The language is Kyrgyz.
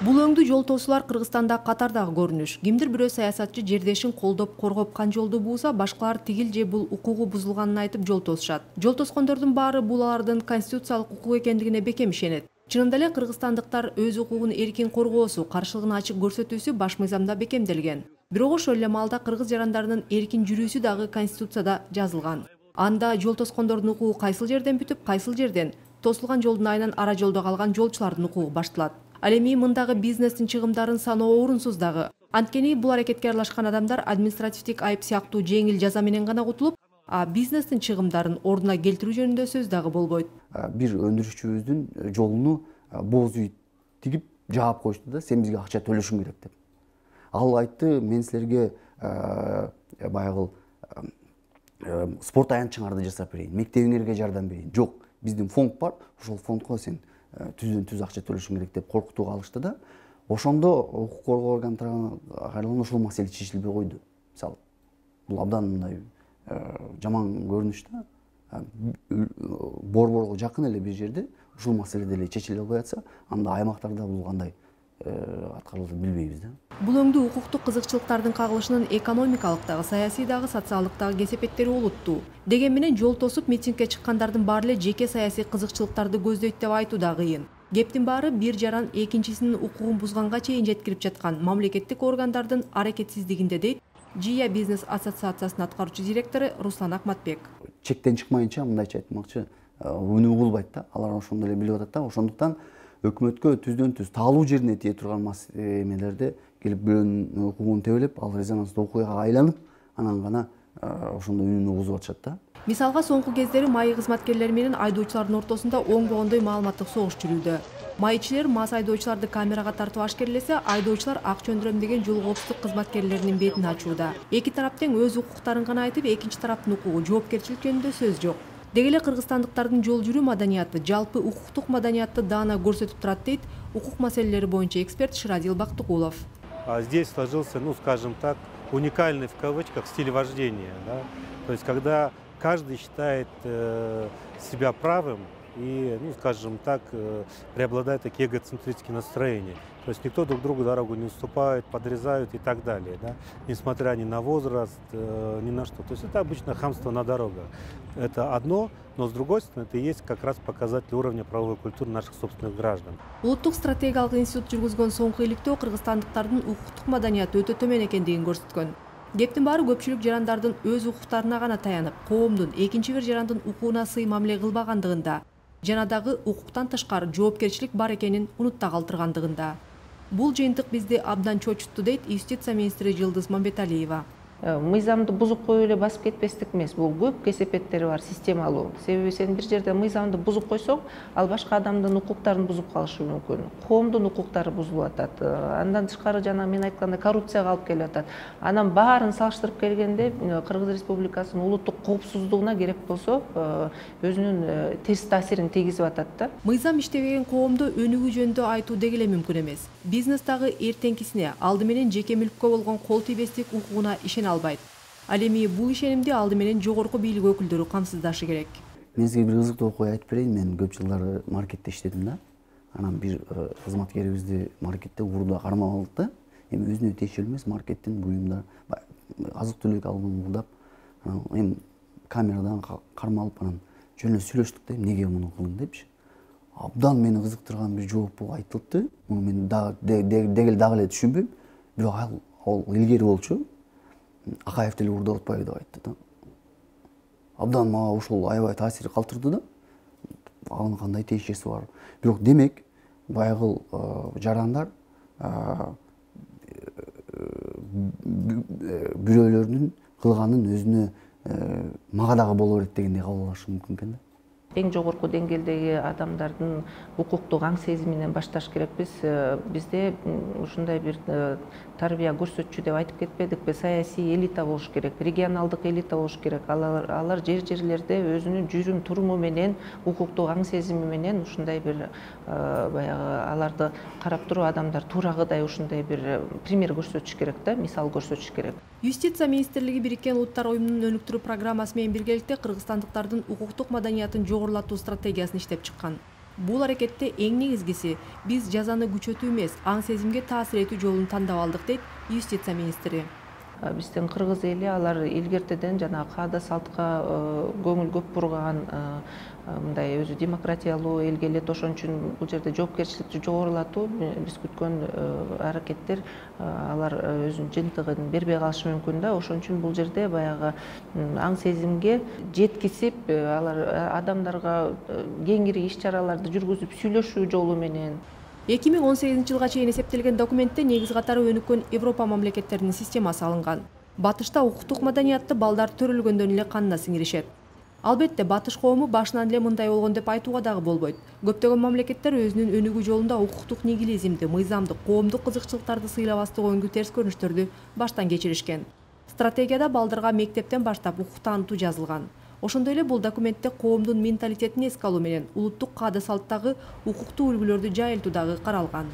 Бул өңдүү жол тосуулар Кыргызстанда катардагы көрүнүш. Кимдир бирөө саясатчы жердешин колдоп коргоп жолду бууза, башкалар тигил же бул укугу бузулганын айтып жол тосушат. Жол тоскондордун баары бул алардын конституциялык укук экендигине бекем ишенет. Чынында эле кыргызстандыктар өз укугун эркин коргоосу, каршылыгын ачык көрсөтүүсү баш мыйзамда бекемделген. Бирок ошол эле маалда кыргыз жарандарынын эркин жүрүүсү дагы конституцияда жазылган. Анда жол тоскондордун укугу кайсыл жерден бүтүп, кайсыл жерден тосулган жолдун айынан ара жолдо калган жолчулардын укугу башталат. Ал эми мындагы бизнестин чыгымдарын саноо орунсуз дагы. Анткени бул аракетке аралашкан адамдар административдик айып сыяктуу жеңил жаза менен гана кутулуп, а бизнестин чыгымдарын ордуна келтирүү жөнүндө сөз дагы болбойт. Бир өндүрүшчүбүздүн жолуну боз үй тигип жаап коюшту да, сен бизге акча төлөшүң керек деп. Ал айтты, мен силерге баягы спорт аянтчыңарды жасап берейин, мектебиңерге жардам берейин. Жок, биздин фонд бар, ошол фондко сен түздөн түз акча төлөшүң керек деп коркутууга алышты да. Ошондо укук коргоо органдары кайрадан ошол маселе чечилбей койду. Мисалы, бул абдан мындай жаман көрүнүш да. Борборго жакын эле бир жерде ушул маселе деле чечиле албай атса, анда аймактарда бул кандай аткарылды билбейбиз да. Бул өңдүү укуктук кызыкчылыктардын кагылышынын экономикалык дагы, саясий дагы, социалдык дагы кесепеттери олуттуу. Деген менен жол тосуп митингге чыккандардын баары эле жеке саясий кызыкчылыктарды көздөйт деп айтуу да кыйын. Кептин баары бир жаран экинчисинин укугун бузганга чейин жеткирип жаткан мамлекеттик органдардын аракетсиздигинде дейт Жия бизнес ассоциациясынын аткаруучу директору Руслан Акматбек. Чектен чыкмайынча мындайча айтмакчы, үнү угулбайт да. Алар ошондой эле билип атат да. Ошондуктан өкмөткө түздөн түз таалуу жерине тие турган эмелерде келип бирөөнүн укугун тебелеп, ал резонанстуу окуяга айланып, анан гана ошондой үнүн угузуп атышат да. Мисалга соңку кездери май кызматкерлери менен айдоочулардын ортосунда оңбогондой маалыматтык согуш жүрүүдө. Майчилер мас айдоочуларды камерага тартып ашкерлесе, айдоочулар акча өндүрөм деген жол коопсуздук кызматкерлеринин бетин ачууда. Эки тарап тең өз укуктарын гана айтып, экинчи тараптын укугу, жоопкерчилик жөнүндө сөз жок. Деги эле кыргызстандыктардын жол жүрүү маданияты, жалпы укуктук маданиятты даана көрсөтүп турат дейт укук маселелери боюнча эксперт Ширадил Бактыкулов. Здесь сложился, скажем так, уникальный в кавычках стиль вождения. Да? То есть, когда каждый считает себя правым и, скажем так, преобладают такие эгоцентрические настроения. То есть никто друг другу дорогу не уступает, подрезают и так далее, да? Несмотря ни на возраст, ни на что. То есть это обычно хамство на дорогах. Это одно, но с другой стороны это и есть как раз показатель уровня правовой культуры наших собственных граждан. Улуттук стратегиялык институт жүргүзгөн соңку иликтөө кыргызстандыктардын укуктук маданияты өтө төмөн экендигин көрсөткөн. Кептин баары көпчүлүк жарандардын өз укуктарына гана таянып, коомдун экинчи бир жарандын укугуна сый мамиле кылбагандыгында жана дагы укуктан тышкары жоопкерчилик бар экенин унутта калтыргандыгында. Бул жыйынтык бизди абдан чочутту дейт юстиция министри Жылдыз Мамбеталиева. Мыйзамды бузуп коюп эле басып кетпестик эмес, бул көп кесепеттери бар, системалуу. Себеби сен бир жерде мыйзамды бузуп койсоң, ал башка адамдын укуктарын бузуп калышы мүмкүн. Коомдун укуктары бузулуп атат. Андан тышкары жана мен айткандай коррупцияга алып келип атат. Анан баарын салыштырып келгенде Кыргыз Республикасынын улуттук коопсуздугуна керек болсо өзүнүн терс таасирин тийгизип атат да. Мыйзам иштебеген коомдо өнүгүү жөнүндө айтуу деги эле мүмкүн эмес. Бизнес дагы эртеңкисине алды менен жеке мүлккө болгон кол тийбестик укугуна албайт. Ал эми бул ишенимди алды менен жогорку бийлик өкүлдөрү камсыздашы керек. Мен сизге бир кызыктуу окуя айтып берейин. Мен көп жылдар маркетте иштедим да. Анан бир кызматкерибизди маркетте уурда кармап алдык да. Эми өзүнө тиешелүү эмес маркеттин буюмда азык-түлүк алган уурдап, анан эми камерадан кармалып анан жөн эле сүйлөштүк да, эмнеге муну кылдың депчи. Абдан мени кызыктырган бир жооп айтылды. Муну мен дагы эле түшүнбөйм. Бирок ал илгери болчу. Акаев деле уурдап атпайбы деп айтты да. Абдан мага ушул аябай таасир калтырды да. Анын кандай тиешеси бар. Бирок демек, баягы жарандар бирөөлөрдүн кылганын өзүнө мага дагы боло берет дегендей кабыл алышы мүмкүн экен да. Эң жогорку деңгээлдеги адамдардын укуктук аң сезиминен башташ керекпиз. Бизде ушундай бир тарбия көрсөтчү деп айтып кетпедикпи? Саясий элита болуш керек, регионалдык элита болуш керек. Алар жерлерде өзүнүн жүрүм туруму менен, укуктук аң сезими менен ушундай бир баягы аларды карап туруп адамдар туурагыдай ушундай бир пример көрсөтүш керек да, мисал көрсөтүш керек. Юстиция министрлиги Бириккен Улуттар оюмунун өнүктүрүү программасы менен биргеликте кыргызстандыктардын укуктук маданиятын жогорулатуу стратегиясын иштеп чыккан. Бул аракетте эң негизгиси биз жазаны күчөтүү эмес, аң сезимге таасир этүү жолун тандап алдык, дейт юстиция министри. Биздин кыргыз эли алар илгертеден жана каада салтка көңүл көп бурган, мындай өзү демократиялуу эл келет, ошон үчүн бул жерде жоопкерчиликти жогорулатуу биз күткөн аракеттер алар өзүнүн жыйынтыгын бербей калышы мүмкүн да. Ошон үчүн бул жерде баягы аң сезимге жеткизип, алар адамдарга кеңири иш чараларды жүргүзүп сүйлөшүү жолу менен 2018 жылга чейин эсептелген документте негиз катары өнүккөн Европа мамлекеттеринин системасы алынган. Батышта укуктук маданиятты балдар төрөлгөндөн эле канына сиңиришет. Албетте батыш коому башынан эле мындай болгон деп айтууга дагы болбойт. Көптөгөн мамлекеттер өзүнүн өнүгүү жолунда укуктук нигилизмди, мыйзамдык, коомдук кызыкчылыктарды сыйлабастык өңгү терс көрүнүштөрдү баштан кечиришкен. Стратегияда балдарга мектептен баштап укук таанытуу жазылган. Ошондой эле бул документте коомдун менталитетин эске алуу менен улуттук каада салттагы укуктуу үлгүлөрдү жайылтуу дагы каралган.